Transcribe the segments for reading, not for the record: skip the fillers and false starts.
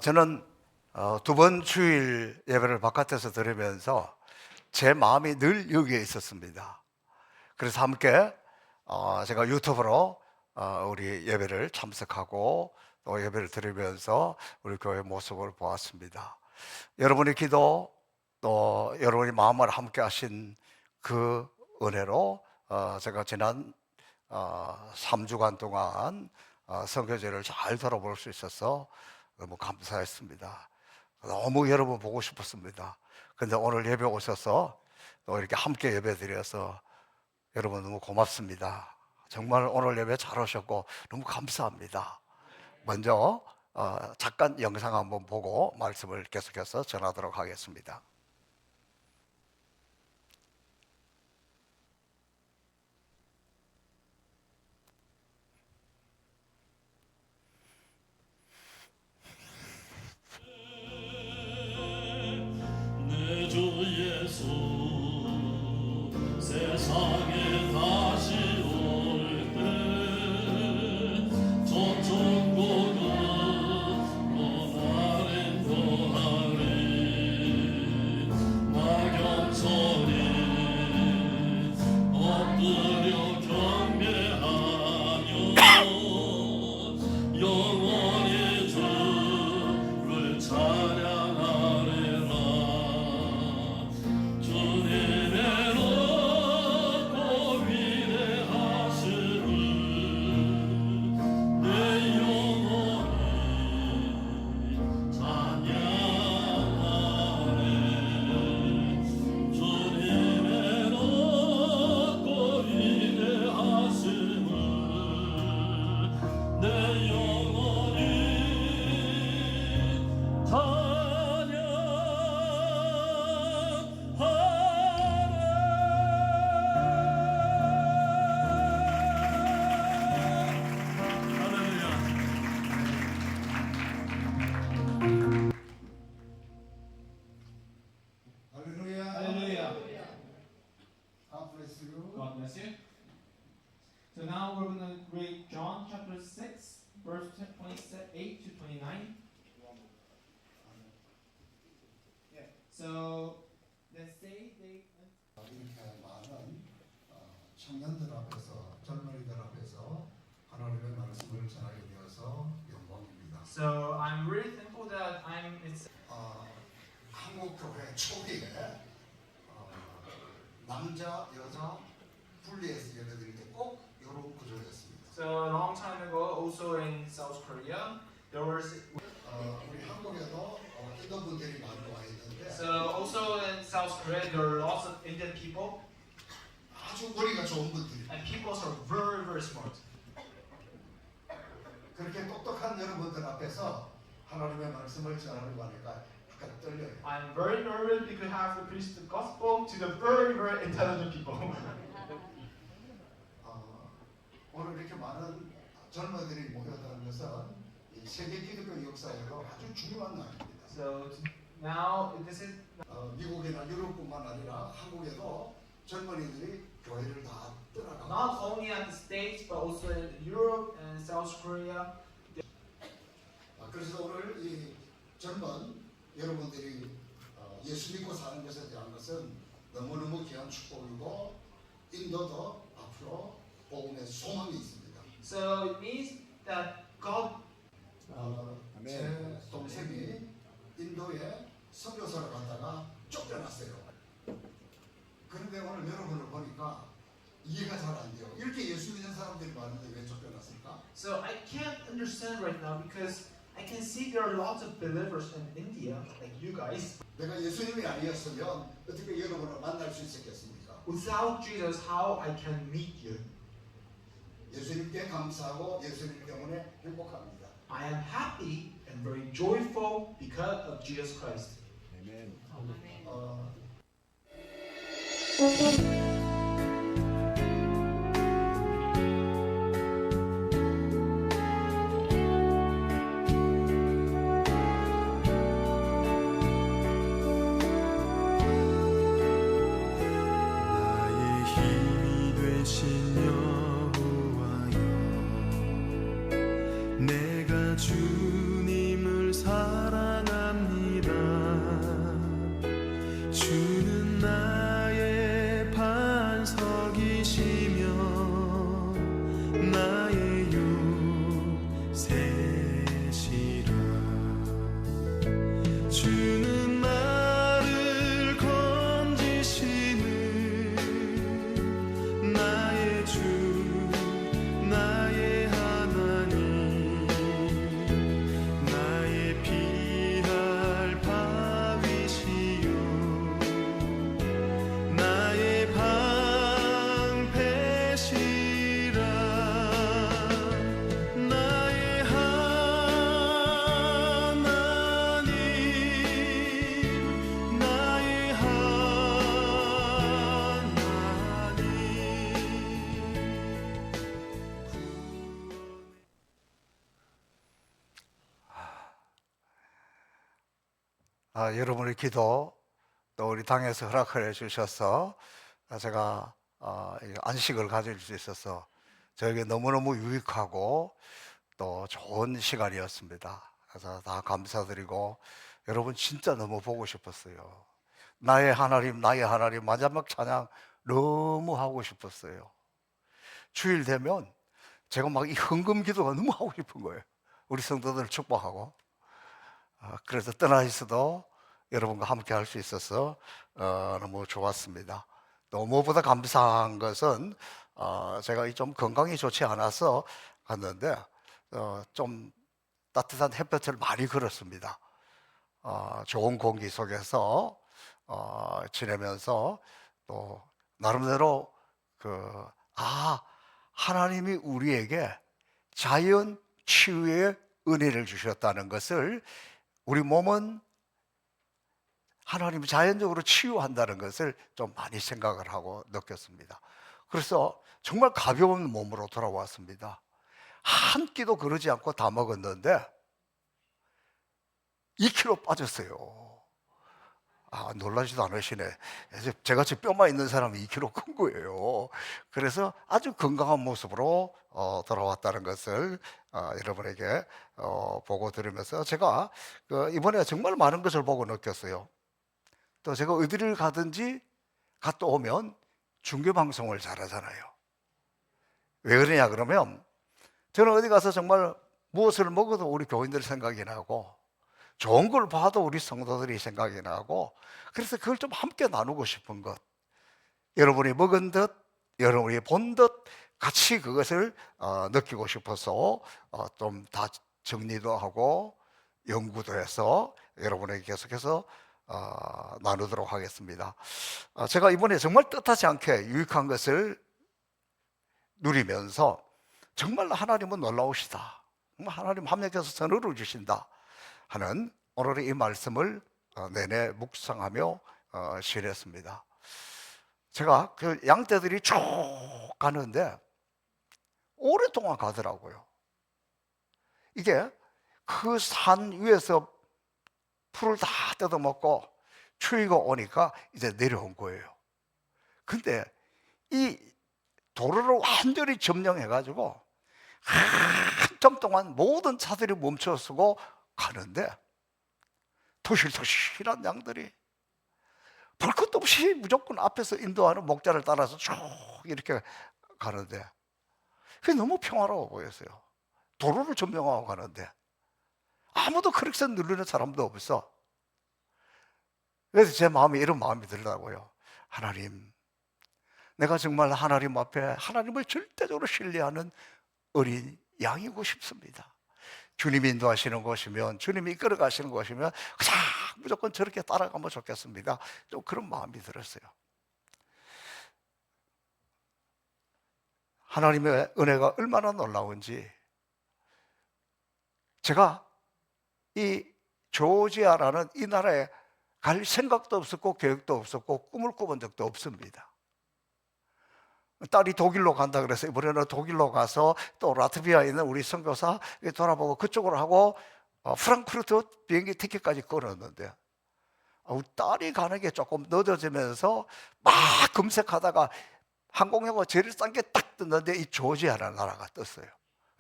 저는 두 번 주일 예배를 바깥에서 들으면서 제 마음이 늘 여기에 있었습니다. 그래서 함께 제가 유튜브로 우리 예배를 참석하고 또 예배를 들으면서 우리 교회 모습을 보았습니다. 여러분의 기도 또 여러분의 마음을 함께 하신 그 은혜로 제가 지난 3주간 동안 선교제를 잘 돌아볼 수 있어서 너무 감사했습니다. 너무 여러분 보고 싶었습니다. 근데 오늘 예배 오셔서 또 이렇게 함께 예배 드려서 여러분 너무 고맙습니다. 정말 오늘 예배 잘 오셨고 너무 감사합니다. 먼저 잠깐 영상 한번 보고 말씀을 계속해서 전하도록 하겠습니다. 내 주 예수 세상에 다시 올 때 저천국은 나를 떠나리 나경철이 엎드려 경배하며 영원히 주를 찬양하리라. 주님의 높고 위대하심을 내 영혼이 찬양하네. 주님의 높고 위대하심을 내 영혼이 Hallelujah. Hallelujah. God bless you. God bless you. So now we're going to read John chapter 6, verse 28 to 29. Yeah. So let's say they. 이렇게 많은 청년들 앞에서 젊은이들 앞에서 하나님의 말씀을 전하게 되어서 영광입니다. So I'm really thankful that it's. 한국 교회 초기에 남자 여자 분리해서 예배드릴 때 꼭 이런 구조였습니다. So a long time ago, also in South Korea, there was. 우리 한국에도 인도 분들이 많이 와 있는데 So also in South Korea, there are lots of Indian people, 아주 머리가 좋은 분들이 and people are very very smart. 그렇게 똑똑한 여러분들 앞에서 하나님의 말씀을 전하려고 하니까 약간 떨려요. I'm very nervous because I have to preach the gospel to the very very intelligent people. 오늘 이렇게 많은 젊은이들이 모였다는 것은 이 세계 기독교 역사에도 아주 중요한 날입니다. So now this is. 미국이나 유럽뿐만 아니라 한국에도 젊은이들이 교회를 다 떠나가고 Not only at the States, but also in Europe and South Korea. 그래서 오늘 이 젊은 여러분들이 예수 믿고 사는 것에 대한 것은 너무너무 귀한 축복이고 인도도 앞으로 복음의 소망이 있습니다. So it means that God. 제 동생이 인도에 선교사를 갔다가 쫓겨났어요. 그런데 오늘 여러분을 보니까 이해가 잘 안 돼요. 이렇게 예수 믿는 사람들이 많은데 왜 쫓겨났을까? So I can't understand right now because I can see there are lots of believers in India, like you guys. 내가 예수님이 아니었으면 어떻게 여러분을 만날 수 있었겠습니까? Without Jesus, how I can meet you? 예수님께 감사하고 예수님 때문에 행복합니다. I am happy and very joyful because of Jesus Christ. 나의 힘이 되신 여호와여 내가 주님을 여러분의 기도 또 우리 당에서 허락을 해주셔서 제가 안식을 가질 수 있어서 저에게 너무너무 유익하고 또 좋은 시간이었습니다. 그래서 다 감사드리고 여러분 진짜 너무 보고 싶었어요. 나의 하나님 마지막 찬양 너무 하고 싶었어요. 주일 되면 제가 막 이 헌금 기도가 너무 하고 싶은 거예요. 우리 성도들을 축복하고. 그래서 떠나 있어도 여러분과 함께 할 수 있어서 너무 좋았습니다. 또 무엇보다 감사한 것은 제가 좀 건강이 좋지 않아서 갔는데 좀 따뜻한 햇볕을 많이 걸었습니다. 좋은 공기 속에서 지내면서 또 나름대로 하나님이 우리에게 자연 치유의 은혜를 주셨다는 것을, 우리 몸은 하나님이 자연적으로 치유한다는 것을 좀 많이 생각을 하고 느꼈습니다. 그래서 정말 가벼운 몸으로 돌아왔습니다. 한 끼도 거르지 않고 다 먹었는데 2kg 빠졌어요. 놀라지도 않으시네. 제같이 뼈만 있는 사람이 2kg 큰 거예요. 그래서 아주 건강한 모습으로 돌아왔다는 것을 여러분에게 보고 들으면서 제가 이번에 정말 많은 것을 보고 느꼈어요. 또 제가 어디를 가든지 갔다 오면 중계방송을 잘하잖아요. 왜 그러냐 그러면 저는 어디 가서 정말 무엇을 먹어도 우리 교인들 생각이 나고 좋은 걸 봐도 우리 성도들이 생각이 나고, 그래서 그걸 좀 함께 나누고 싶은 것, 여러분이 먹은 듯 여러분이 본 듯 같이 그것을 느끼고 싶어서 좀 다 정리도 하고 연구도 해서 여러분에게 계속해서 나누도록 하겠습니다. 제가 이번에 정말 뜻하지 않게 유익한 것을 누리면서 정말 하나님은 놀라우시다, 하나님 함께해서 선물을 주신다 하는 오늘의 이 말씀을 내내 묵상하며 지냈습니다. 제가 그 양떼들이 쭉 가는데 오랫동안 가더라고요. 이게 그 산 위에서 풀을 다 뜯어먹고 추위가 오니까 이제 내려온 거예요. 근데 이 도로를 완전히 점령해가지고 한참 동안 모든 차들이 멈춰서고 가는데 토실토실한 양들이 볼 것도 없이 무조건 앞에서 인도하는 목자를 따라서 쭉 이렇게 가는데 그게 너무 평화로워 보였어요. 도로를 점령하고 가는데 아무도 크랙션 누르는 사람도 없어. 그래서 제 마음에 이런 마음이 들더라고요. 하나님, 내가 정말 하나님 앞에 하나님을 절대적으로 신뢰하는 어린 양이고 싶습니다. 주님이 인도하시는 곳이면, 주님이 이끌어 가시는 곳이면 그냥 무조건 저렇게 따라가면 좋겠습니다. 좀 그런 마음이 들었어요. 하나님의 은혜가 얼마나 놀라운지, 제가 이 조지아라는 이 나라에 갈 생각도 없었고 계획도 없었고 꿈을 꿔본 적도 없습니다. 딸이 독일로 간다 그래서 이번에는 독일로 가서 또 라트비아에 있는 우리 선교사 돌아보고 그쪽으로 하고 프랑크푸르트 비행기 티켓까지 끊었는데 우리 딸이 가는 게 조금 늦어지면서 막 검색하다가 항공료가 제일 싼 게 딱 떴는데 이 조지아라는 나라가 떴어요.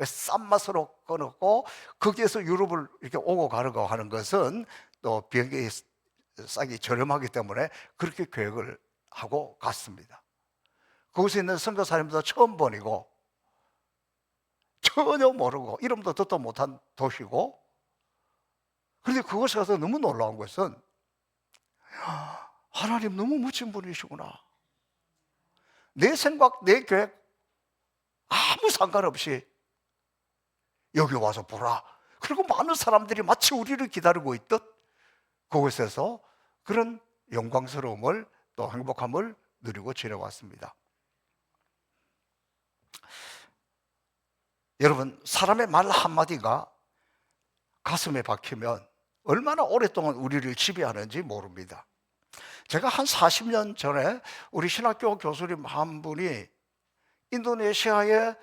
싼 맛으로 끊었고 거기에서 유럽을 이렇게 오고 가려고 하는 것은 또 비행기 싸기 저렴하기 때문에 그렇게 계획을 하고 갔습니다. 거기서 있는 선교사님도 처음 보이고 전혀 모르고 이름도 듣도 못한 도시고, 그런데 그곳에 가서 너무 놀라운 것은 하나님 너무 멋진 분이시구나. 내 생각, 내 계획 아무 상관없이 여기 와서 보라. 그리고 많은 사람들이 마치 우리를 기다리고 있듯 그곳에서 그런 영광스러움을 또 행복함을 누리고 지내왔습니다. 여러분, 사람의 말 한마디가 가슴에 박히면 얼마나 오랫동안 우리를 지배하는지 모릅니다. 제가 한 40년 전에 우리 신학교 교수님 한 분이 인도네시아의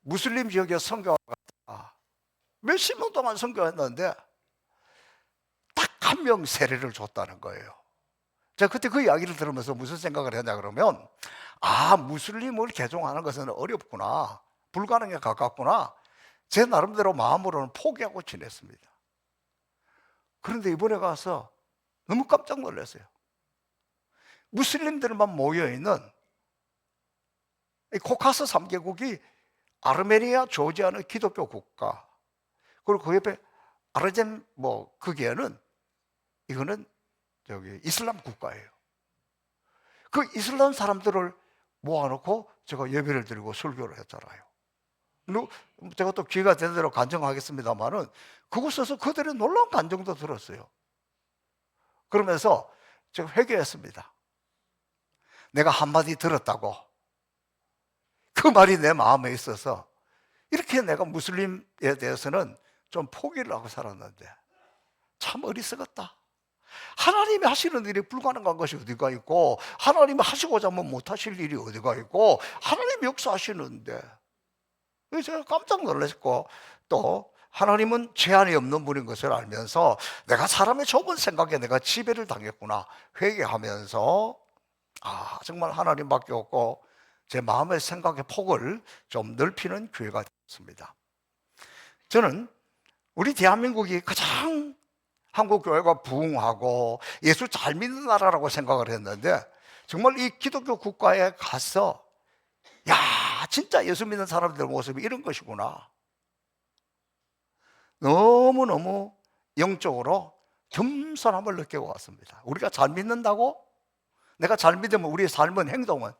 무슬림 지역에 선교가 갔다. 몇십 년 동안 선교했는데 딱 한 명 세례를 줬다는 거예요. 제가 그때 그 이야기를 들으면서 무슨 생각을 했냐 그러면, 아, 무슬림을 개종하는 것은 어렵구나, 불가능에 가깝구나, 제 나름대로 마음으로는 포기하고 지냈습니다. 그런데 이번에 가서 너무 깜짝 놀랐어요. 무슬림들만 모여있는 이 코카스 3개국이 아르메니아, 조지아는 기독교 국가, 그리고 그 옆에 아르젠 거기에는 이거는 이슬람 국가예요. 그 이슬람 사람들을 모아놓고 제가 예배를 드리고 설교를 했잖아요. 제가 또 기회가 된 대로 간증하겠습니다만은 그곳에서 그들의 놀라운 간증도 들었어요. 그러면서 제가 회개했습니다. 내가 한마디 들었다고 그 말이 내 마음에 있어서 이렇게 내가 무슬림에 대해서는 좀 포기를 하고 살았는데 참 어리석었다. 하나님이 하시는 일이 불가능한 것이 어디가 있고, 하나님이 하시고자 하면 못하실 일이 어디가 있고, 하나님이 역사하시는데. 그래서 제가 깜짝 놀랐고, 또 하나님은 제한이 없는 분인 것을 알면서 내가 사람의 좁은 생각에 내가 지배를 당했구나 회개하면서, 아, 정말 하나님밖에 없고 제 마음의 생각의 폭을 좀 넓히는 기회가 되었습니다. 저는 우리 대한민국이 가장 한국 교회가 부흥하고 예수 잘 믿는 나라라고 생각을 했는데, 정말 이 기독교 국가에 가서 야, 진짜 예수 믿는 사람들의 모습이 이런 것이구나, 너무너무 영적으로 겸손함을 느끼고 왔습니다. 우리가 잘 믿는다고, 내가 잘 믿으면 우리의 삶은, 행동은,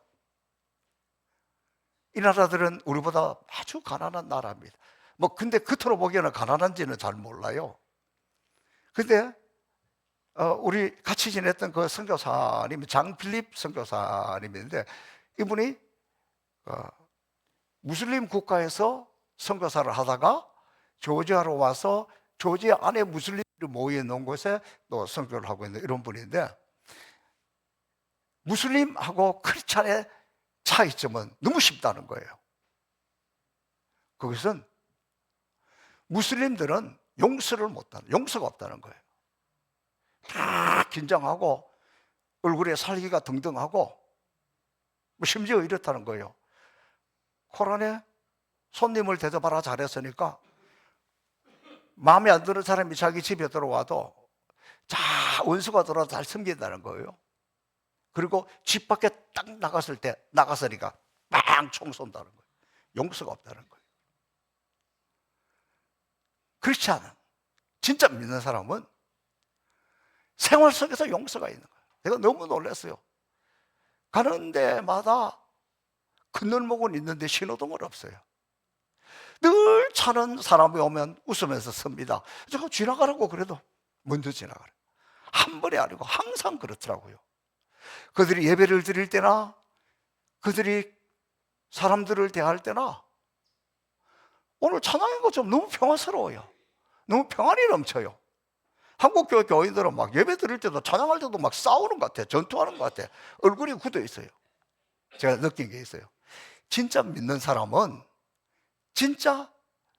이 나라들은 우리보다 아주 가난한 나라입니다. 근데 겉으로 보기에는 가난한지는 잘 몰라요. 근데 우리 같이 지냈던 그 선교사님이 장필립 선교사님인데, 이분이 무슬림 국가에서 선교사를 하다가 조지아로 와서 조지아 안에 무슬림들이 모여 있는 곳에 또 선교를 하고 있는 이런 분인데, 무슬림하고 크리스찬의 차이점은 너무 쉽다는 거예요. 그것은 무슬림들은 용서가 없다는 거예요. 다 긴장하고 얼굴에 살기가 등등하고, 심지어 이렇다는 거예요. 코란에 손님을 대접하라 잘했으니까 마음에 안 드는 사람이 자기 집에 들어와도 원수가 들어와서 잘 섬긴다는 거예요. 그리고 집 밖에 딱 나갔으니까 빵 총 쏜다는 거예요. 용서가 없다는 거예요. 그렇지 않은, 진짜 믿는 사람은 생활 속에서 용서가 있는 거예요. 제가 너무 놀랐어요. 가는 데마다 그늘목은 있는데 신호등은 없어요. 늘 차는 사람이 오면 웃으면서 섭니다. 제가 지나가라고 그래도 먼저 지나가라. 한 번이 아니고 항상 그렇더라고요. 그들이 예배를 드릴 때나, 그들이 사람들을 대할 때나, 오늘 찬양한 것좀 너무 평화스러워요. 너무 평안이 넘쳐요. 한국 교인들은 막 예배 드릴 때도 찬양할 때도 막 싸우는 것 같아요. 전투하는 것 같아요. 얼굴이 굳어 있어요. 제가 느낀 게 있어요. 진짜 믿는 사람은, 진짜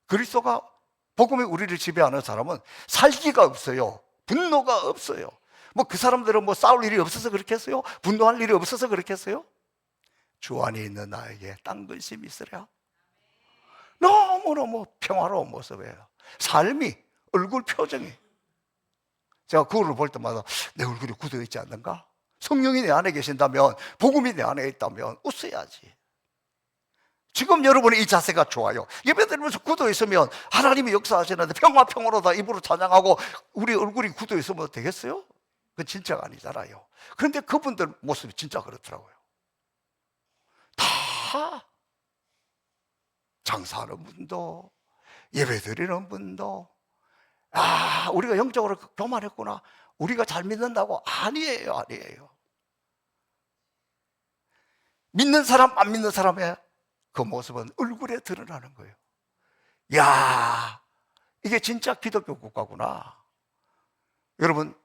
그리스도가 복음이 우리를 지배하는 사람은 살기가 없어요. 분노가 없어요. 그 사람들은 싸울 일이 없어서 그렇겠어요? 분노할 일이 없어서 그렇겠어요? 주 안에 있는 나에게 딴 근심이 있으랴. 너무너무 평화로운 모습이에요. 삶이, 얼굴 표정이. 제가 거울을 볼 때마다 내 얼굴이 굳어 있지 않는가? 성령이 내 안에 계신다면, 복음이 내 안에 있다면 웃어야지. 지금 여러분의 이 자세가 좋아요. 예배드리면서 굳어 있으면 하나님이 역사하시는데 평화로다 입으로 찬양하고 우리 얼굴이 굳어 있으면 되겠어요? 그건 진짜가 아니잖아요. 그런데 그분들 모습이 진짜 그렇더라고요. 다 장사하는 분도, 예배드리는 분도, 아, 우리가 영적으로 교만했구나, 우리가 잘 믿는다고. 아니에요. 믿는 사람 안 믿는 사람의 그 모습은 얼굴에 드러나는 거예요. 야, 이게 진짜 기독교 국가구나. 여러분,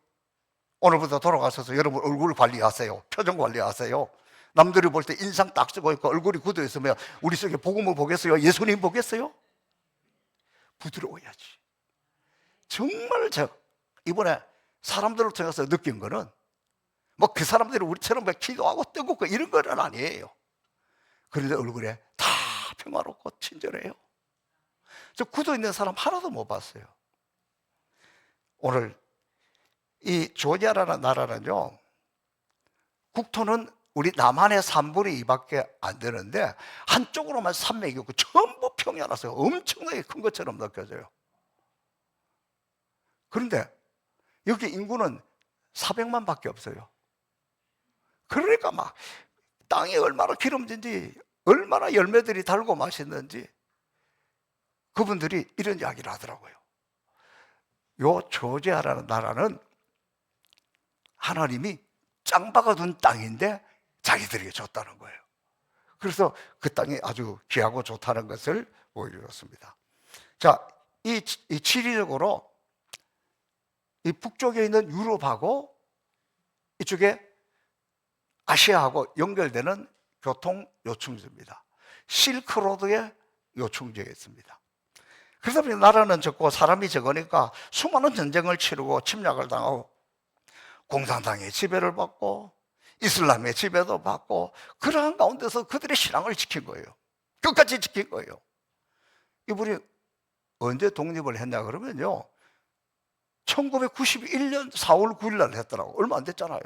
오늘부터 돌아가셔서 여러분 얼굴 관리하세요. 표정 관리하세요. 남들이 볼 때 인상 딱 쓰고 있고 얼굴이 굳어 있으면 우리 속에 복음을 보겠어요? 예수님 보겠어요? 부드러워야지. 정말 이번에 사람들을 통해서 느낀 거는 뭐 그 사람들이 우리처럼 막 기도하고 뜨겁고 이런 건 아니에요. 그런데 얼굴에 다 평화롭고 친절해요. 저 굳어 있는 사람 하나도 못 봤어요. 오늘 이 조지아라는 나라는요, 국토는 우리 남한의 3분의 2밖에 안 되는데 한쪽으로만 산맥이 있고 전부 평야라서 엄청나게 큰 것처럼 느껴져요. 그런데 여기 인구는 400만 밖에 없어요. 그러니까 막 땅이 얼마나 기름진지, 얼마나 열매들이 달고 맛있는지 그분들이 이런 이야기를 하더라고요. 요 조지아라는 나라는 하나님이 짱 박아둔 땅인데 자기들에게 줬다는 거예요. 그래서 그 땅이 아주 귀하고 좋다는 것을 보여주었습니다. 자, 이 지리적으로 이 북쪽에 있는 유럽하고 이쪽에 아시아하고 연결되는 교통 요충지입니다. 실크로드의 요충지에 있습니다. 그래서 나라는 적고 사람이 적으니까 수많은 전쟁을 치르고 침략을 당하고 공산당의 지배를 받고 이슬람의 지배도 받고 그러한 가운데서 그들의 신앙을 지킨 거예요. 끝까지 지킨 거예요. 이분이 언제 독립을 했냐 그러면요, 1991년 4월 9일 날 했더라고. 얼마 안 됐잖아요.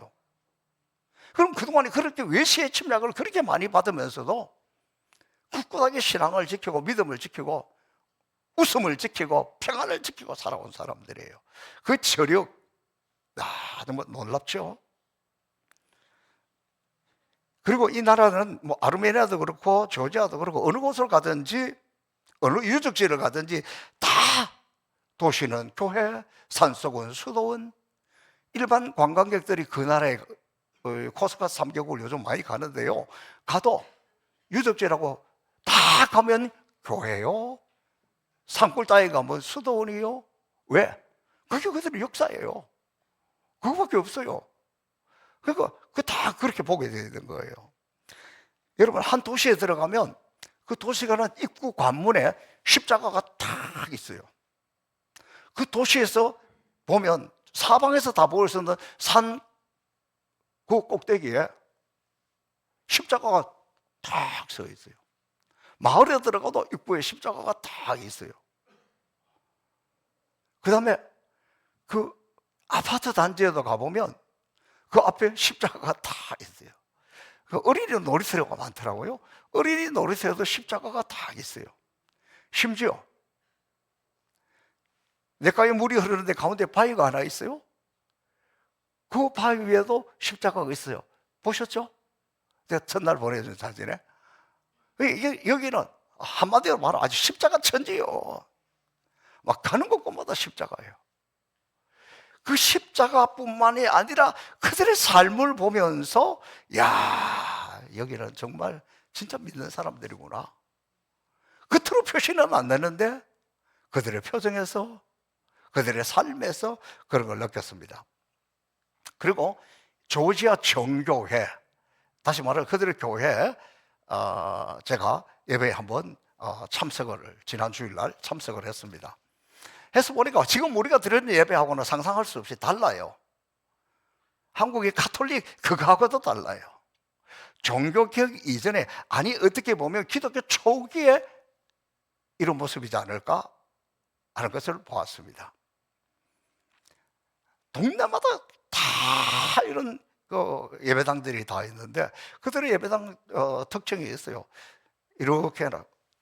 그럼 그동안에 그렇게 외세의 침략을 그렇게 많이 받으면서도 굳건하게 신앙을 지키고 믿음을 지키고 웃음을 지키고 평안을 지키고 살아온 사람들이에요. 그 저력, 정말 놀랍죠. 그리고 이 나라는 뭐 아르메니아도 그렇고 조지아도 그렇고 어느 곳을 가든지 어느 유적지를 가든지 다 도시는 교회, 산속은 수도원, 일반 관광객들이 그 나라에 코스가 3개국을 요즘 많이 가는데요, 가도 유적지라고 다 가면 교회요, 산골 따위 가면 수도원이요. 왜? 그게 그들의 역사예요. 그거밖에 없어요. 그러니까 그 다 그렇게 보게 되는 거예요. 여러분, 한 도시에 들어가면 그 도시가는 입구 관문에 십자가가 탁 있어요. 그 도시에서 보면 사방에서 다 보일 수 있는 산 그 꼭대기에 십자가가 탁 서 있어요. 마을에 들어가도 입구에 십자가가 탁 있어요. 그 다음에 그 아파트 단지에도 가보면 그 앞에 십자가가 탁 있어요. 그 어린이 놀이터가 많더라고요. 어린이 놀이터에도 십자가가 탁 있어요. 심지어 냇가에 물이 흐르는데 가운데 바위가 하나 있어요. 그 바위 위에도 십자가가 있어요. 보셨죠? 제가 첫날 보내준 사진에. 여기는 한마디로 말하면 아주 십자가 천지요. 막 가는 곳마다 십자가예요. 그 십자가뿐만이 아니라 그들의 삶을 보면서, 야, 여기는 정말 진짜 믿는 사람들이구나. 겉으로 표시는 안 되는데 그들의 표정에서, 그들의 삶에서 그런 걸 느꼈습니다. 그리고 조지아 정교회, 다시 말해 그들의 교회, 제가 예배에 한번 참석을, 지난 주일날 참석을 했습니다. 해서 보니까 지금 우리가 드리는 예배하고는 상상할 수 없이 달라요. 한국의 가톨릭 그거하고도 달라요. 종교개혁 이전에, 아니 어떻게 보면 기독교 초기에 이런 모습이지 않을까 하는 것을 보았습니다. 동네마다 다 이런 예배당들이 다 있는데 그들의 예배당 특징이 있어요. 이렇게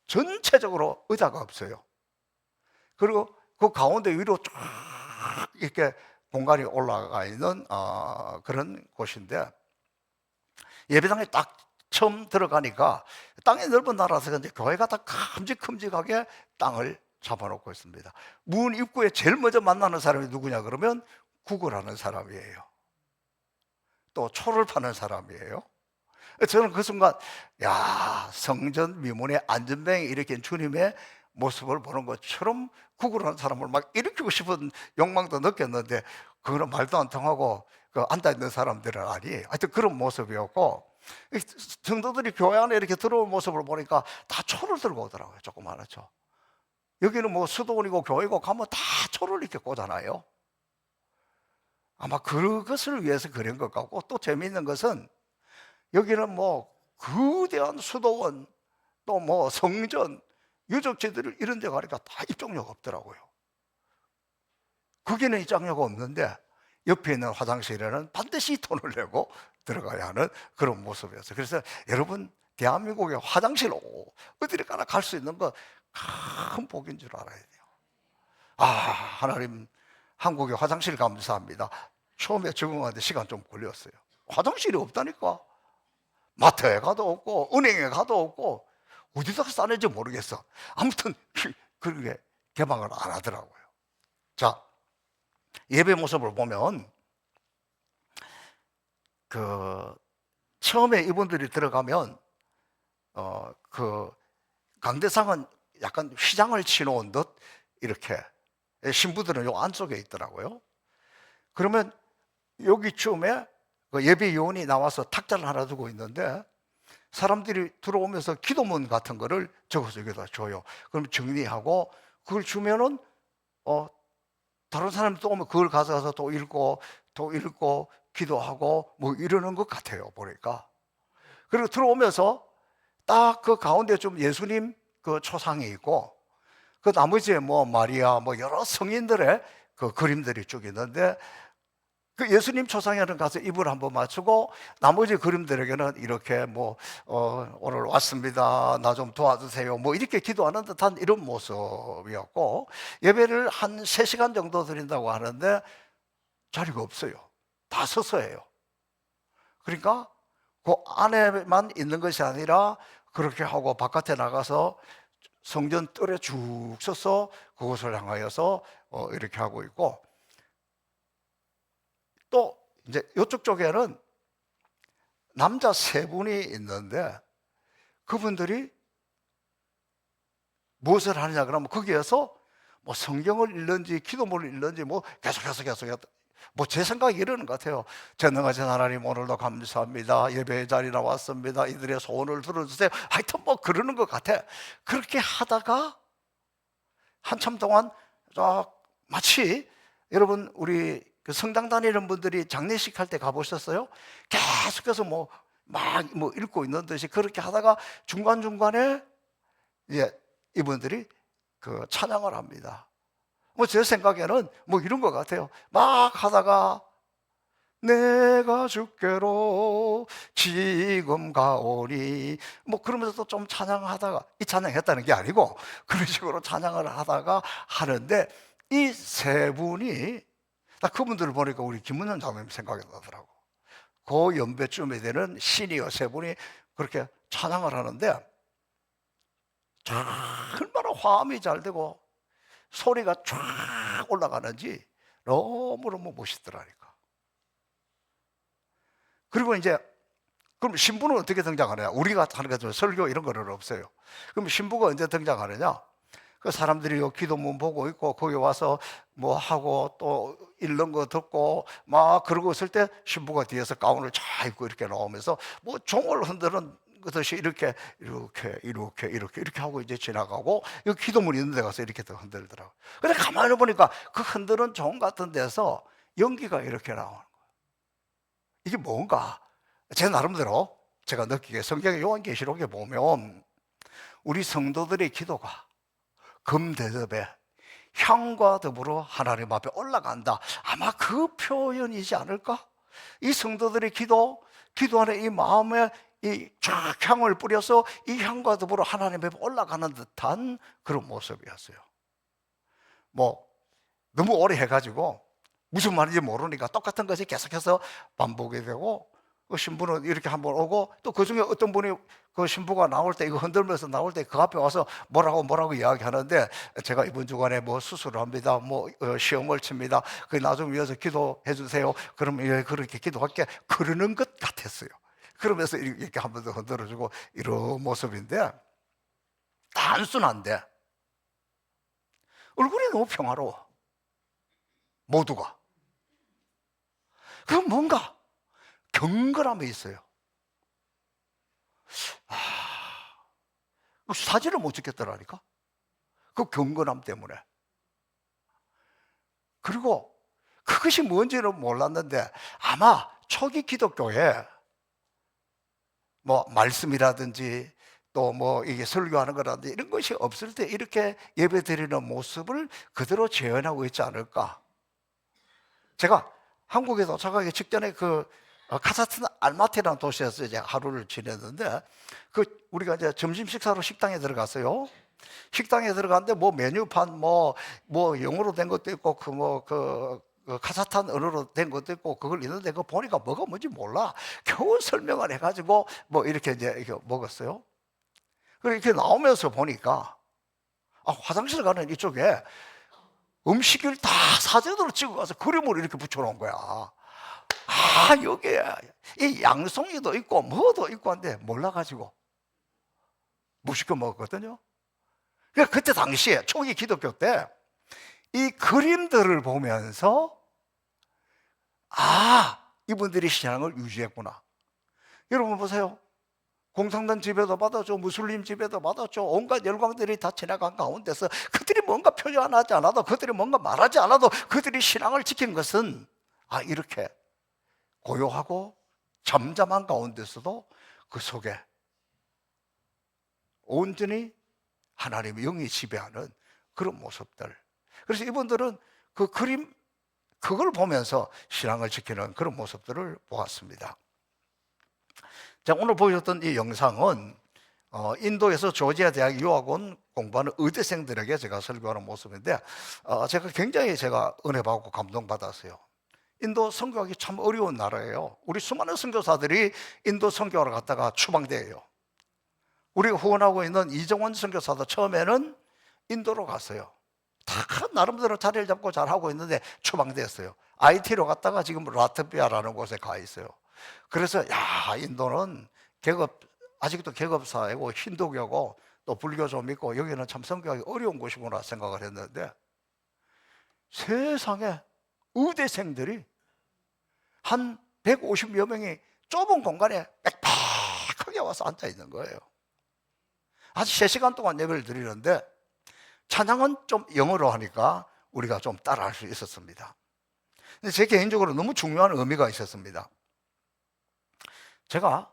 전체적으로 의자가 없어요. 그리고 그 가운데 위로 쫙 이렇게 공간이 올라가 있는 그런 곳인데, 예배당에 딱 처음 들어가니까 땅이 넓은 나라라서 그런지 교회가 다 큼직큼직하게 땅을 잡아놓고 있습니다. 문 입구에 제일 먼저 만나는 사람이 누구냐 그러면 구걸하는 사람이에요. 또 초를 파는 사람이에요. 저는 그 순간, 야, 성전 미문에 안전뱅이 일으킨 주님의 모습을 보는 것처럼 구걸하는 사람을 막 일으키고 싶은 욕망도 느꼈는데, 그거는 말도 안 통하고 그 앉아있는 사람들은 아니에요. 하여튼 그런 모습이었고, 성도들이 교회 안에 이렇게 들어온 모습을 보니까 다 초를 들고 오더라고요. 조그마한 초. 여기는 뭐 수도원이고 교회고 가면 다 초를 이렇게 꽂아놔요. 아마 그것을 위해서 그린 것 같고, 또 재미있는 것은 여기는 뭐 거대한 수도원, 또 뭐 성전, 유적지들 이런 데 가니까 다 입장료가 없더라고요. 거기는 입장료가 없는데 옆에 있는 화장실에는 반드시 돈을 내고 들어가야 하는 그런 모습이었어요. 그래서 여러분, 대한민국의 화장실 어디를 가나 갈 수 있는 거 큰 복인 줄 알아야 돼요. 아, 하나님, 한국의 화장실 감사합니다. 처음에 적응하는데 시간 좀 걸렸어요. 화장실이 없다니까. 마트에 가도 없고 은행에 가도 없고 어디다가 싸는지 모르겠어. 아무튼 그렇게 개방을 안 하더라고요. 자, 예배 모습을 보면 처음에 이분들이 들어가면 그 강대상은 약간 휘장을 치놓은 듯 이렇게, 신부들은 요 안쪽에 있더라고요. 그러면 여기쯤에 그 예배 요원이 나와서 탁자를 하나 두고 있는데 사람들이 들어오면서 기도문 같은 거를 적어서 여기다 줘요. 그럼 정리하고 그걸 주면은 다른 사람이 또 오면 그걸 가져가서 또 읽고 기도하고 뭐 이러는 것 같아요, 보니까. 그리고 들어오면서 딱 그 가운데 좀 예수님 그 초상이 있고, 그 나머지에 뭐 마리아 뭐 여러 성인들의 그 그림들이 쭉 있는데, 그 예수님 초상에는 가서 입을 한번 맞추고 나머지 그림들에게는 이렇게 뭐 오늘 왔습니다, 나 좀 도와주세요, 뭐 이렇게 기도하는 듯한 이런 모습이었고, 예배를 한 3시간 정도 드린다고 하는데 자리가 없어요. 다 서서 해요. 그러니까 그 안에만 있는 것이 아니라 그렇게 하고 바깥에 나가서 성전 뜰에 쭉 서서 그곳을 향하여서 이렇게 하고 있고, 또 이제 이쪽 쪽에는 남자 3분이 있는데 그분들이 무엇을 하느냐 그러면 거기에서 뭐 성경을 읽는지 기도문을 읽는지 뭐 계속해서 뭐 제 생각이 이러는 것 같아요. 전능하신 하나님, 오늘도 감사합니다. 예배의 자리 나왔습니다. 이들의 소원을 들어주세요. 하여튼 뭐 그러는 것 같아. 그렇게 하다가 한참 동안 마치 여러분 우리 그 성당 다니는 분들이 장례식 할 때 가보셨어요? 계속해서 막 읽고 있는 듯이 그렇게 하다가 중간중간에 이분들이 그 찬양을 합니다. 제 생각에는 이런 것 같아요. 막 하다가 내가 주께로 지금 가오니 그러면서 또 좀 찬양하다가, 이 찬양했다는 게 아니고 그런 식으로 찬양을 하다가 하는데, 이 3분이 딱 그분들을 보니까 우리 김문현 장로님 생각이 나더라고. 그 연배쯤에 되는 시니어 3분이 그렇게 찬양을 하는데 얼마나 화음이 잘 되고 소리가 쫙 올라가는지 너무너무 멋있더라니까. 그리고 이제 그럼 신부는 어떻게 등장하느냐? 우리가 하는 것처럼 설교 이런 거는 없어요. 그럼 신부가 언제 등장하느냐? 그 사람들이 요 기도문 보고 있고 거기 와서 뭐 하고 또 읽는 거 듣고 막 그러고 있을 때 신부가 뒤에서 가운을 쫙 입고 이렇게 나오면서 뭐 종을 흔드는 듯이 이렇게 하고 이제 지나가고, 이 기도문 있는 데 가서 이렇게 또 흔들더라고. 근데 가만히 보니까 그 흔드는 종 같은 데서 연기가 이렇게 나오는 거예요. 이게 뭔가 제 나름대로 제가 느끼기에 성경의 요한계시록에 보면 우리 성도들의 기도가 금대접에 향과 더불어 하나님 앞에 올라간다, 아마 그 표현이지 않을까? 이 성도들의 기도 안에 이 마음에 이 쫙 향을 뿌려서 이 향과 더불어 하나님 앞에 올라가는 듯한 그런 모습이었어요. 너무 오래 해가지고 무슨 말인지 모르니까 똑같은 것이 계속해서 반복이 되고, 그 신부는 이렇게 한번 오고 또 그 중에 어떤 분이 그 신부가 나올 때 이거 흔들면서 나올 때 그 앞에 와서 뭐라고 이야기하는데, 제가 이번 주간에 수술을 합니다, 시험을 칩니다, 그 나좀 위해서 기도해 주세요. 그러면 그렇게 기도할게, 그러는 것 같았어요. 그러면서 이렇게 한 번 더 흔들어주고 이런 모습인데, 단순한데 얼굴이 너무 평화로워, 모두가. 그럼 뭔가 경건함이 있어요. 사진을 못 찍겠더라니까, 그 경건함 때문에. 그리고 그거 그것이 뭔지는 몰랐는데 아마 초기 기독교에 뭐 말씀이라든지 또 뭐 이게 설교하는 거라든지 이런 것이 없을 때 이렇게 예배 드리는 모습을 그대로 재현하고 있지 않을까. 제가 한국에 도착하기 직전에 카자흐스탄 알마티라는 도시에서 이제 하루를 지냈는데 우리가 이제 점심 식사로 식당에 들어갔어요. 식당에 들어갔는데 뭐 메뉴판 뭐 영어로 된 것도 있고 카자흐스탄 언어로 된 것도 있고 그걸 있는데 그거 보니까 뭐가 뭔지 몰라. 겨우 설명을 해가지고 뭐 이렇게 이제 이렇게 먹었어요. 그렇게 나오면서 보니까 화장실 가는 이쪽에 음식을 다 사진으로 찍어가서 그림으로 이렇게 붙여놓은 거야. 여기에 이 양송이도 있고 뭐도 있고 한데 몰라가지고 무식해 먹었거든요. 그러니까 그때 당시에 초기 기독교 때 이 그림들을 보면서 이분들이 신앙을 유지했구나. 여러분 보세요. 공산당 집에도 받았죠, 무슬림 집에도 받았죠. 온갖 열광들이 다 지나간 가운데서 그들이 뭔가 표현하지 않아도, 그들이 뭔가 말하지 않아도 그들이 신앙을 지킨 것은 이렇게 고요하고 잠잠한 가운데서도 그 속에 온전히 하나님의 영이 지배하는 그런 모습들. 그래서 이분들은 그 그림, 그걸 보면서 신앙을 지키는 그런 모습들을 보았습니다. 자, 오늘 보셨던 이 영상은 인도에서 조지아 대학 유학원 공부하는 의대생들에게 제가 설교하는 모습인데 제가 굉장히 은혜 받고 감동받았어요. 인도 선교하기 참 어려운 나라예요. 우리 수많은 선교사들이 인도 선교하러 갔다가 추방돼요. 우리가 후원하고 있는 이정원 선교사도 처음에는 인도로 갔어요. 다 나름대로 자리를 잡고 잘하고 있는데 추방됐어요. IT로 갔다가 지금 라트비아라는 곳에 가 있어요. 그래서 인도는 아직도 계급사회고 힌두교고 또 불교 좀 있고 여기는 참 선교하기 어려운 곳이구나 생각을 했는데 세상에 의대생들이 한 150여 명이 좁은 공간에 빽빽하게 와서 앉아 있는 거예요. 아주 3시간 동안 예배를 드리는데 찬양은 좀 영어로 하니까 우리가 좀 따라할 수 있었습니다. 근데 제 개인적으로 너무 중요한 의미가 있었습니다. 제가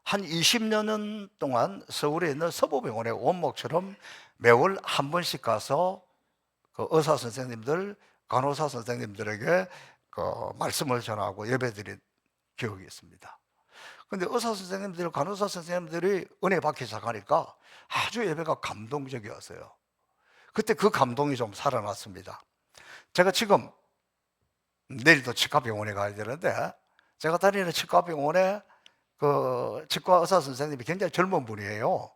한 20년 동안 서울에 있는 서부병원의 원목처럼 매월 한 번씩 가서 그 의사 선생님들, 간호사 선생님들에게 그 말씀을 전하고 예배드린 기억이 있습니다. 근데 의사 선생님들, 간호사 선생님들이 은혜 받기 시작하니까 아주 예배가 감동적이었어요. 그때 그 감동이 좀 살아났습니다. 제가 지금 내일도 치과병원에 가야 되는데 제가 다니는 치과병원에 그 치과 의사 선생님이 굉장히 젊은 분이에요.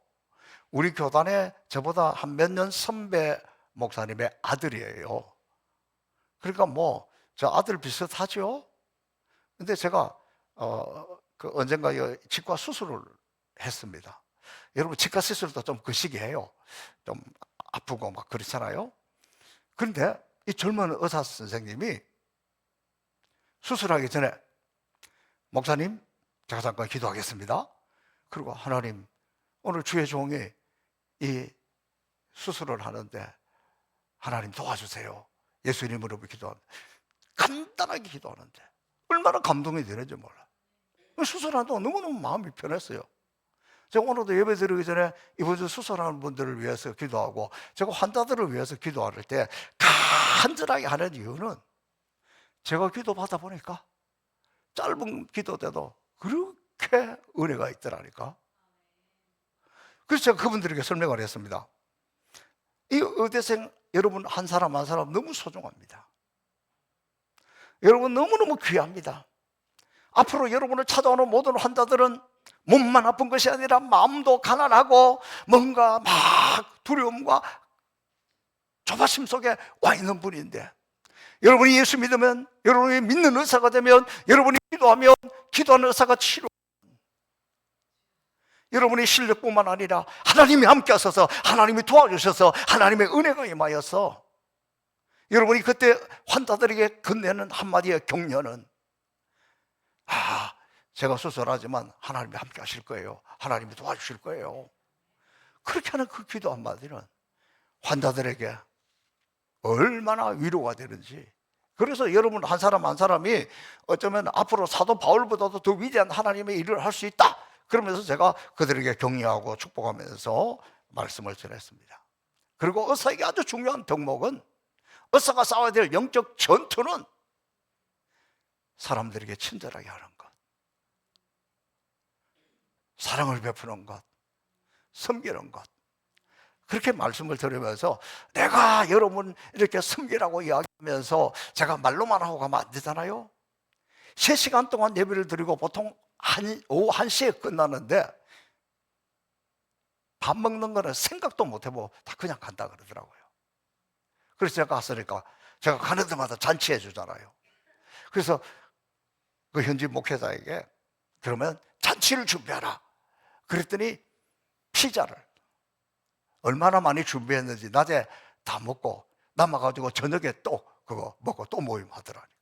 우리 교단에 저보다 한 몇 년 선배 목사님의 아들이에요. 그러니까 뭐 저 아들 비슷하죠. 근데 제가 언젠가 치과 수술을 했습니다. 여러분 치과 수술도 좀 거시기해요. 좀 아프고 막 그렇잖아요. 그런데 이 젊은 의사 선생님이 수술하기 전에 목사님 제가 잠깐 기도하겠습니다. 그리고 하나님 오늘 주의 종이 이 수술을 하는데 하나님 도와주세요. 예수님으로 기도하는데 간단하게 기도하는데 얼마나 감동이 되는지 몰라요. 수술하는 동안 너무너무 마음이 편했어요. 제가 오늘도 예배 드리기 전에 이번 주 수술하는 분들을 위해서 기도하고 제가 환자들을 위해서 기도할 때 간절하게 하는 이유는 제가 기도 받아 보니까 짧은 기도 때도 그렇게 은혜가 있더라니까. 그래서 제가 그분들에게 설명을 했습니다. 이 의대생 여러분 한 사람 한 사람 너무 소중합니다. 여러분 너무너무 귀합니다. 앞으로 여러분을 찾아오는 모든 환자들은 몸만 아픈 것이 아니라 마음도 가난하고 뭔가 막 두려움과 조바심 속에 와 있는 분인데 여러분이 예수 믿으면, 여러분이 믿는 의사가 되면, 여러분이 기도하면 기도하는 의사가 치료, 여러분의 실력뿐만 아니라 하나님이 함께 하셔서 하나님이 도와주셔서 하나님의 은혜가 임하여서 여러분이 그때 환자들에게 건네는 한마디의 격려는 제가 수술하지만 하나님이 함께 하실 거예요. 하나님이 도와주실 거예요. 그렇게 하는 그 기도 한마디는 환자들에게 얼마나 위로가 되는지 그래서 여러분 한 사람 한 사람이 어쩌면 앞으로 사도 바울보다도 더 위대한 하나님의 일을 할 수 있다. 그러면서 제가 그들에게 격려하고 축복하면서 말씀을 전했습니다. 그리고 의사에게 아주 중요한 덕목은, 의사가 싸워야 될 영적 전투는 사람들에게 친절하게 하는 것, 사랑을 베푸는 것, 섬기는 것. 그렇게 말씀을 드리면서, 내가 여러분 이렇게 섬기라고 이야기하면서 제가 말로만 하고 가면 안 되잖아요. 3시간 동안 예배를 드리고 보통 오후 1시에 끝나는데 밥 먹는 거는 생각도 못 해보고 다 그냥 간다 그러더라고요. 그래서 제가 갔으니까 제가 가는 데마다 잔치해 주잖아요. 그래서 그 현지 목회자에게 그러면 잔치를 준비하라 그랬더니 피자를 얼마나 많이 준비했는지 낮에 다 먹고 남아가지고 저녁에 또 그거 먹고 또 모임하더라니까.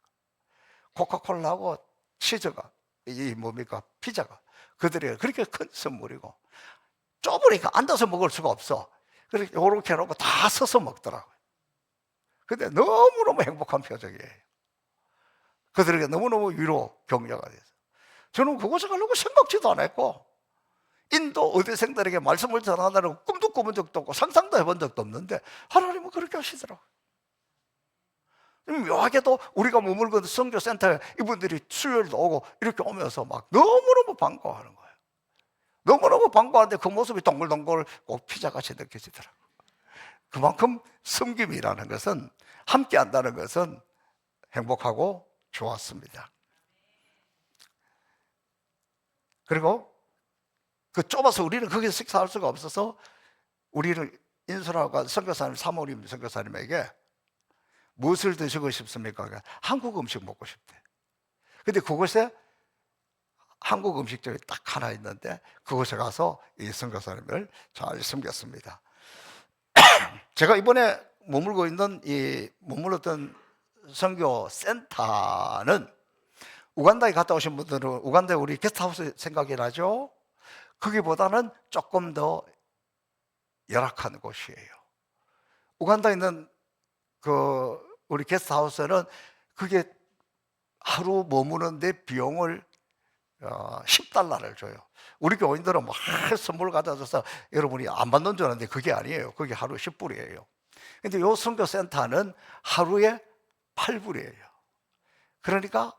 코카콜라하고 치즈가 이 뭡니까 피자가 그들에게 그렇게 큰 선물이고, 좁으니까 앉아서 먹을 수가 없어. 그렇게 요렇게 해놓고 다 서서 먹더라고요. 근데 너무너무 행복한 표정이에요. 그들에게 너무너무 위로 격려가 돼서 저는 그곳에 가려고 생각지도 안 했고, 인도 의대생들에게 말씀을 전하다는 꿈도 꿔본 적도 없고 상상도 해본 적도 없는데 하나님은 그렇게 하시더라고요. 묘하게도 우리가 머물고 있는 선교센터에 이분들이 수요일도 오고 이렇게 오면서 막 너무너무 반가워하는 거예요. 너무너무 반가워하는데 그 모습이 동글동글 꼭 피자같이 느껴지더라고요. 그만큼 섬김이라는 것은, 함께 한다는 것은 행복하고 좋았습니다. 그리고 그 좁아서 우리는 거기서 식사할 수가 없어서 우리는 인수라가 선교사님, 사모님 선교사님에게 무엇을 드시고 싶습니까? 한국 음식 먹고 싶대. 근데 그곳에 한국 음식점이 딱 하나 있는데 그곳에 가서 이 선교사님을 잘 섬겼습니다. 제가 이번에 머물렀던 선교 센터는 우간다에 갔다 오신 분들은 우간다에 우리 게스트하우스 생각이 나죠? 거기보다는 조금 더 열악한 곳이에요. 우간다에 있는 그 우리 게스트하우스는 그게 하루 머무는데 비용을 10달러를 줘요. 우리 교인들은 뭐 선물 가져줘서 여러분이 안 받는 줄 아는데 그게 아니에요. 그게 하루 10불이에요. 근데 요 선교센터는 하루에 8불이에요. 그러니까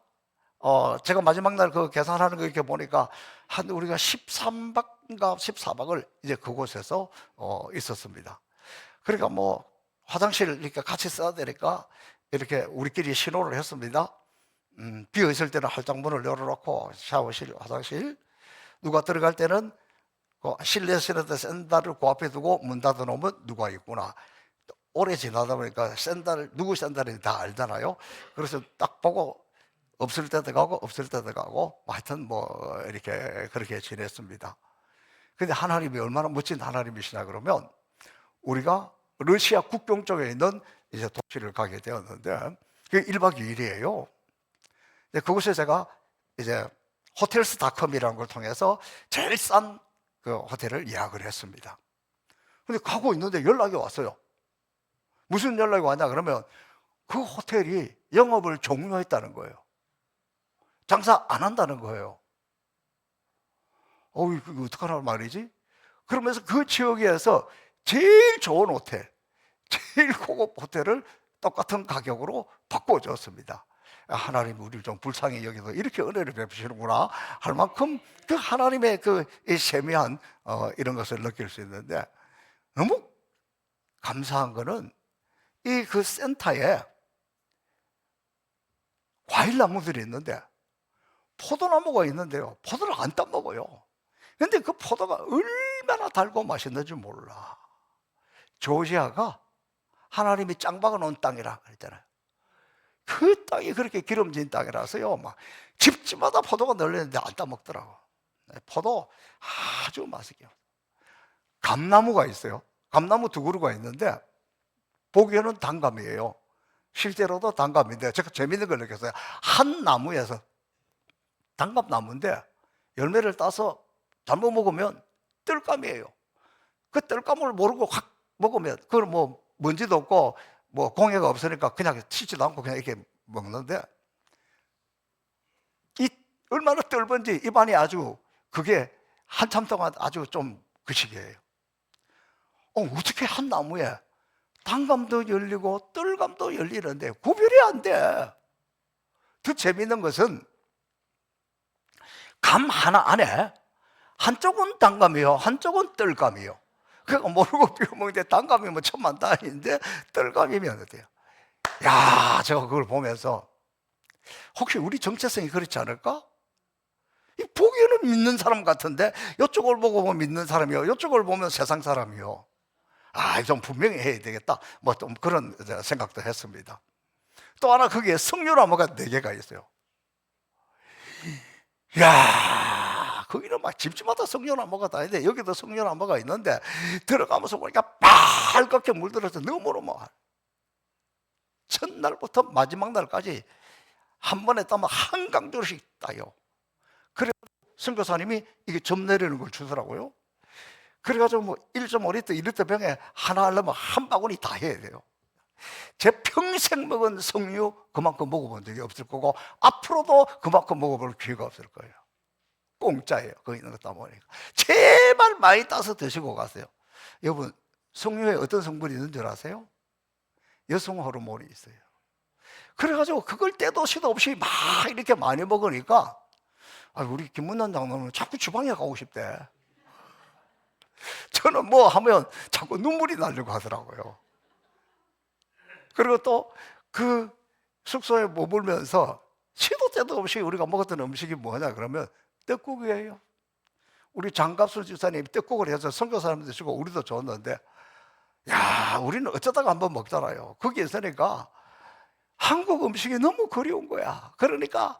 제가 마지막 날 그 계산하는 거 이렇게 보니까 한 우리가 13박인가 14박을 이제 그곳에서 있었습니다. 그러니까 뭐 화장실 이렇게 같이 써야 되니까 이렇게 우리끼리 신호를 했습니다. 비어 있을 때는 활짝 문을 열어놓고 샤워실, 화장실, 누가 들어갈 때는 그 실내 신었던 샌들을 그 앞에 두고 문 닫아놓으면 누가 있구나. 오래 지나다 보니까 누구 샌들인지 다 알잖아요. 그래서 딱 보고 없을 때도 가고 없을 때도 가고 하여튼 뭐 이렇게 그렇게 지냈습니다. 근데 하나님이 얼마나 멋진 하나님이시냐 그러면, 우리가 러시아 국경 쪽에 있는 이제 도시를 가게 되었는데 그게 1박 2일이에요. 그곳에 제가 이제 호텔스닷컴이라는 걸 통해서 제일 싼 그 호텔을 예약을 했습니다. 근데 가고 있는데 연락이 왔어요. 무슨 연락이 왔냐 그러면 그 호텔이 영업을 종료했다는 거예요. 장사 안 한다는 거예요. 이거 어떡하란 말이지? 그러면서 그 지역에서 제일 좋은 호텔, 제일 고급 호텔을 똑같은 가격으로 바꿔줬습니다. 하나님 우리를 좀 불쌍히 여기서 이렇게 은혜를 베푸시는구나 할 만큼 그 하나님의 그 세미한 이런 것을 느낄 수 있는데, 너무 감사한 거는 이 그 센터에 과일나무들이 있는데 포도나무가 있는데요, 포도를 안 따먹어요. 근데 그 포도가 얼마나 달고 맛있는지 몰라. 조지아가 하나님이 짱 박아놓은 땅이라 그랬잖아요. 그 땅이 그렇게 기름진 땅이라서요, 막 집집마다 포도가 널렸는데 안 따먹더라고. 포도 아주 맛있게요. 감나무가 있어요. 감나무 2그루가 있는데 보기에는 단감이에요. 실제로도 단감인데 제가 재밌는 걸 느꼈어요. 한 나무에서, 단감나무인데 열매를 따서 잘못 먹으면 뜰감이에요. 그 뜰감을 모르고 확 먹으면 그걸 뭐 먼지도 없고 뭐 공해가 없으니까 그냥 튀지도 않고 그냥 이렇게 먹는데 이 얼마나 떫은지 입안이 아주 그게 한참 동안 아주 좀 그 시기예요. 어떻게 한 나무에 단감도 열리고 뜰감도 열리는데 구별이 안 돼. 더 재미있는 것은 감 하나 안에 한쪽은 단감이요, 한쪽은 뜰감이요. 그거 모르고 비워먹는데 단감이면 천만다행인데 뜰감이면 어때요? 야, 제가 그걸 보면서 혹시 우리 정체성이 그렇지 않을까? 이 보기에는 믿는 사람 같은데 이쪽을 보고 보면 믿는 사람이요, 이쪽을 보면 세상 사람이요. 좀 분명히 해야 되겠다. 뭐 좀 그런 생각도 했습니다. 또 하나 거기에 석류나무가 4개가 있어요. 이야, 거기는 막 집집마다 석류나무가 다 있는데 여기도 석류나무가 있는데 들어가면서 보니까 빨갛게 물들어서 너무너무 첫날부터 마지막 날까지 한 번에 따면 한 강조씩 따요. 그래서 선교사님이 이게 점 내리는 걸 주더라고요. 그래가지고 뭐 1.5리터, 2리터 병에 하나 하려면 한 바구니 다 해야 돼요. 제 평생 먹은 석류 그만큼 먹어본 적이 없을 거고 앞으로도 그만큼 먹어볼 기회가 없을 거예요. 공짜예요. 거기 있는 거 따보니까. 제발 많이 따서 드시고 가세요. 여러분, 석류에 어떤 성분이 있는 줄 아세요? 여성 호르몬이 있어요. 그래가지고 그걸 때도 시도 없이 막 이렇게 많이 먹으니까 우리 김문남 장로는 자꾸 주방에 가고 싶대. 저는 뭐 하면 자꾸 눈물이 나려고 하더라고요. 그리고 또 그 숙소에 머물면서 시도 때도 없이 우리가 먹었던 음식이 뭐냐 그러면 떡국이에요. 우리 장갑수 집사님이 떡국을 해서 선교사님들 주고 우리도 줬는데 야, 우리는 어쩌다가 한번 먹잖아요. 거기 있으니까 한국 음식이 너무 그리운 거야. 그러니까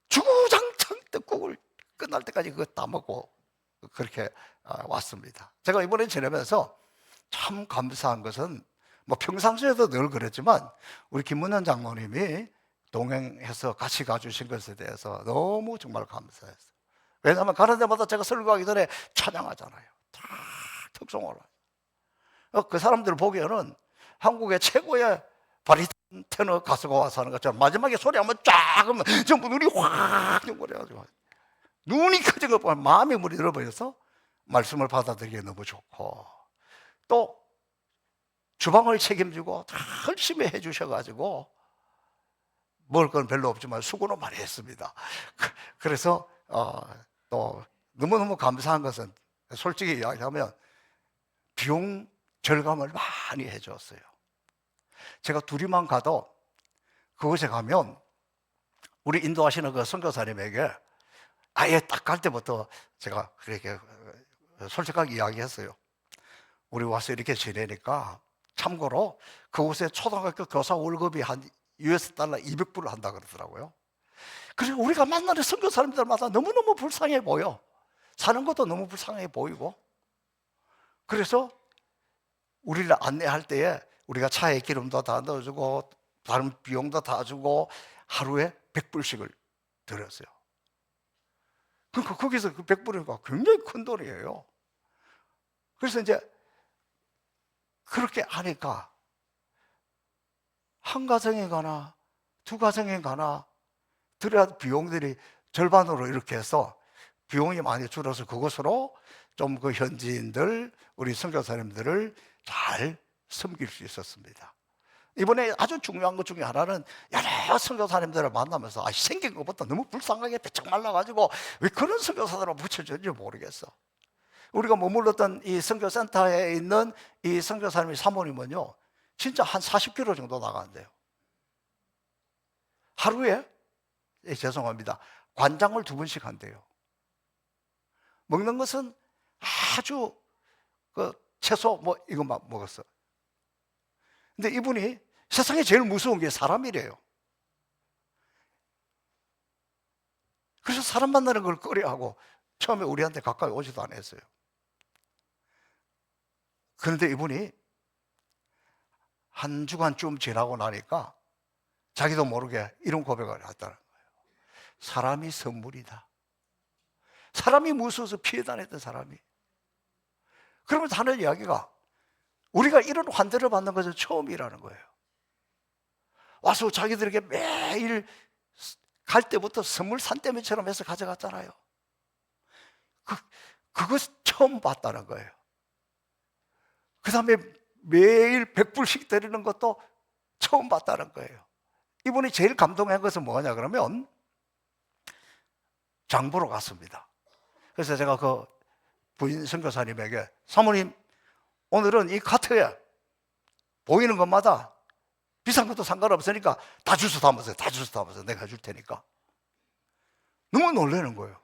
주구장창 떡국을 끝날 때까지 그거 다 먹고 그렇게 왔습니다. 제가 이번에 지내면서 참 감사한 것은 뭐 평상시에도 늘 그랬지만 우리 김문현 장로님이 동행해서 같이 가주신 것에 대해서 너무 정말 감사했어요. 왜냐하면 가는 데마다 제가 설교하기 전에 찬양하잖아요. 다 특송 올라요. 그 사람들 보기에는 한국의 최고의 바리톤 테너 가수가 와서 하는 것처럼 마지막에 소리 한번 쫙 하면 전부 눈이 확 눈물해가지고 눈이 커진 것 보면 마음이 물이 들어버려서 말씀을 받아들이기 너무 좋고 또 주방을 책임지고 다 열심히 해주셔가지고 먹을 건 별로 없지만 수고는 많이 했습니다. 그래서 또 너무너무 감사한 것은 솔직히 이야기하면 비용 절감을 많이 해줬어요. 제가 둘이만 가도 그곳에 가면 우리 인도하시는 그 선교사님에게 아예 딱 갈 때부터 제가 그렇게 솔직하게 이야기했어요. 우리 와서 이렇게 지내니까 참고로 그곳에 초등학교 교사 월급이 한 US 달러 200불을 한다 그러더라고요. 그리고 우리가 만나는 선교사님들마다 너무너무 불쌍해 보여. 사는 것도 너무 불쌍해 보이고. 그래서 우리를 안내할 때에 우리가 차에 기름도 다 넣어주고 다른 비용도 다 주고 하루에 100불씩을 드렸어요. 그러니까 거기서 그 100불이니까 굉장히 큰 돈이에요. 그래서 이제 그렇게 하니까 한 가정에 가나 두 가정에 가나 들어야 비용들이 절반으로 이렇게 해서 비용이 많이 줄어서 그것으로 좀 그 현지인들, 우리 선교사님들을 잘 섬길 수 있었습니다. 이번에 아주 중요한 것 중에 하나는 여러 선교사님들을 만나면서 생긴 것보다 너무 불쌍하게 배쩍 말라가지고 왜 그런 선교사들을 붙여줬는지 모르겠어. 우리가 머물렀던 이 선교센터에 있는 이 선교사님의 사모님은요 진짜 한 40km 정도 나간대요. 하루에 죄송합니다 관장을 2번씩 한대요. 먹는 것은 아주 채소 뭐 이것만 먹었어. 근데 이분이 세상에 제일 무서운 게 사람이래요. 그래서 사람 만나는 걸 꺼려하고 처음에 우리한테 가까이 오지도 않았어요. 그런데 이분이 한 주간쯤 지나고 나니까 자기도 모르게 이런 고백을 했다는 거예요. 사람이 선물이다. 사람이 무서워서 피해 다녔던 사람이. 그러면서 하는 이야기가 우리가 이런 환대를 받는 것은 처음이라는 거예요. 와서 자기들에게 매일 갈 때부터 선물 산더미처럼 해서 가져갔잖아요. 그거 처음 봤다는 거예요. 그 다음에 매일 100불씩 드리는 것도 처음 봤다는 거예요. 이분이 제일 감동한 것은 뭐냐 그러면 장보러 갔습니다. 그래서 제가 그 부인 선교사님에게 사모님, 오늘은 이 카트에 보이는 것마다 비싼 것도 상관없으니까 다 주워 담으세요. 다 주워 담으세요. 내가 줄 테니까. 너무 놀라는 거예요.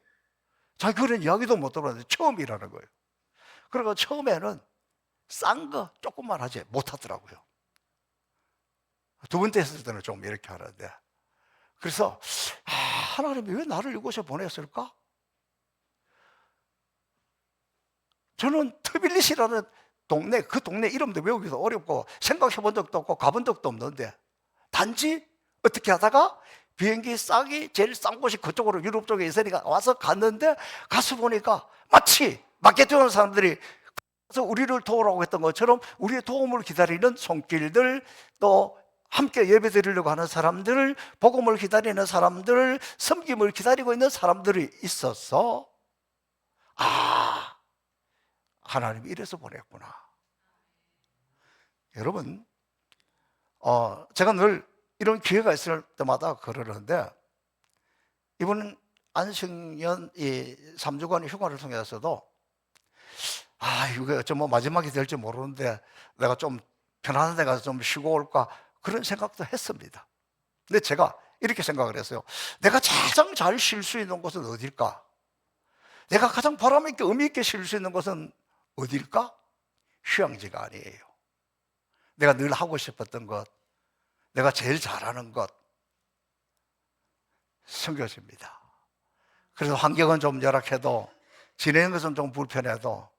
자기 그런 이야기도 못 들었는데 처음이라는 거예요. 그리고 처음에는 싼 거 조금만 하지 못하더라고요. 두 번째 했을 때는 좀 이렇게 하는데, 그래서 하나님이 왜 나를 이곳에 보냈을까? 저는 트빌리시라는 동네, 그 동네 이름도 외우기도 어렵고 생각해 본 적도 없고 가본 적도 없는데, 단지 어떻게 하다가 비행기 싸기 제일 싼 곳이 그쪽으로 유럽 쪽에 있으니까 와서 갔는데, 가서 보니까 마치 마케팅 하는 사람들이 그래서 우리를 도우라고 했던 것처럼 우리의 도움을 기다리는 손길들, 또 함께 예배 드리려고 하는 사람들, 복음을 기다리는 사람들, 섬김을 기다리고 있는 사람들이 있어서 하나님이 이래서 보냈구나. 여러분, 제가 늘 이런 기회가 있을 때마다 그러는데, 이번 안식년 이 3주간 휴가를 통해서도 이게 좀 마지막이 될지 모르는데 내가 좀 편안한 데 가서 좀 쉬고 올까, 그런 생각도 했습니다. 근데 제가 이렇게 생각을 했어요. 내가 가장 잘 쉴 수 있는 곳은 어딜까? 내가 가장 보람 있게 의미 있게 쉴 수 있는 곳은 어딜까? 휴양지가 아니에요. 내가 늘 하고 싶었던 것, 내가 제일 잘하는 것, 선교지입니다. 그래서 환경은 좀 열악해도, 지내는 것은 좀 불편해도,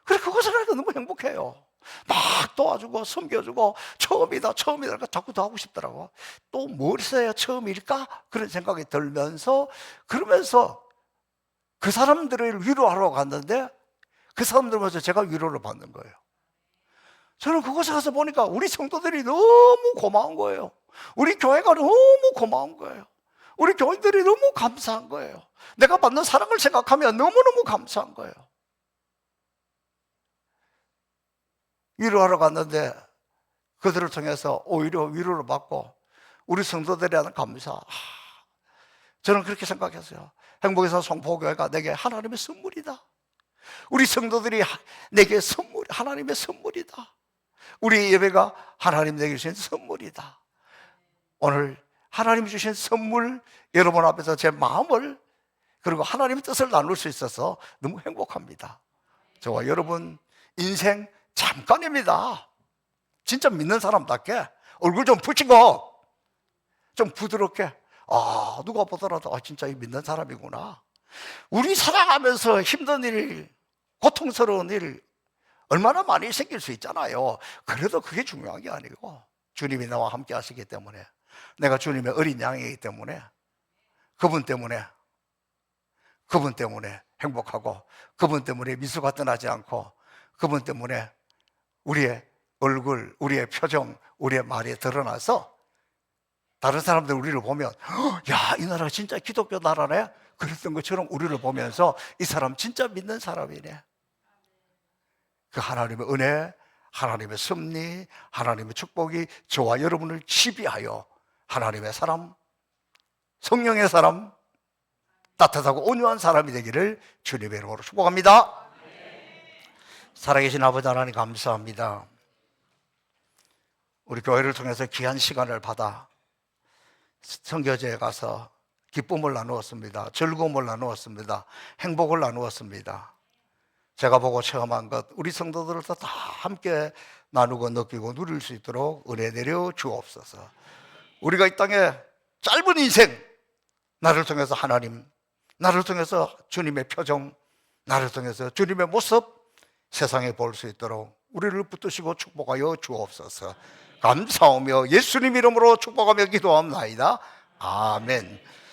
그래 그것을 하니까 너무 행복해요. 막 도와주고 섬겨주고 처음이다 자꾸 더 하고 싶더라고. 또 뭘 써야 처음일까? 그런 생각이 들면서, 그러면서 그 사람들을 위로하러 갔는데 그 사람들마저 제가 위로를 받는 거예요. 저는 그곳에 가서 보니까 우리 성도들이 너무 고마운 거예요. 우리 교회가 너무 고마운 거예요. 우리 교인들이 너무 감사한 거예요. 내가 받는 사랑을 생각하면 너무너무 감사한 거예요. 위로하러 갔는데 그들을 통해서 오히려 위로를 받고 우리 성도들에 대한 감사, 저는 그렇게 생각했어요. 행복에서 송포교회가 내게 하나님의 선물이다. 우리 성도들이 내게 하나님의 선물이다. 우리 예배가 하나님 내게 주신 선물이다. 오늘 하나님이 주신 선물, 여러분 앞에서 제 마음을, 그리고 하나님의 뜻을 나눌 수 있어서 너무 행복합니다. 저와 여러분 인생 잠깐입니다. 진짜 믿는 사람답게 얼굴 좀 붙이고 좀 부드럽게, 누가 보더라도 진짜 이 믿는 사람이구나. 우리 살아가면서 힘든 일, 고통스러운 일 얼마나 많이 생길 수 있잖아요. 그래도 그게 중요한 게 아니고 주님이 나와 함께 하시기 때문에, 내가 주님의 어린 양이기 때문에, 그분 때문에 행복하고, 그분 때문에 미소가 떠나지 않고, 그분 때문에 우리의 얼굴, 우리의 표정, 우리의 말이 드러나서 다른 사람들 우리를 보면 야, 이 나라가 진짜 기독교 나라네? 그랬던 것처럼 우리를 보면서 이 사람 진짜 믿는 사람이네. 그 하나님의 은혜, 하나님의 섭리, 하나님의 축복이 저와 여러분을 지배하여 하나님의 사람, 성령의 사람, 따뜻하고 온유한 사람이 되기를 주님의 이름으로 축복합니다. 살아계신 아버지 하나님 감사합니다. 우리 교회를 통해서 귀한 시간을 받아 선교제에 가서 기쁨을 나누었습니다. 즐거움을 나누었습니다. 행복을 나누었습니다. 제가 보고 체험한 것, 우리 성도들도 다 함께 나누고 느끼고 누릴 수 있도록 은혜 내려 주옵소서. 우리가 이 땅에 짧은 인생, 나를 통해서 하나님, 나를 통해서 주님의 표정, 나를 통해서 주님의 모습 세상에 볼 수 있도록 우리를 붙드시고 축복하여 주옵소서. 감사하며 예수님 이름으로 축복하며 기도합나이다. 아멘.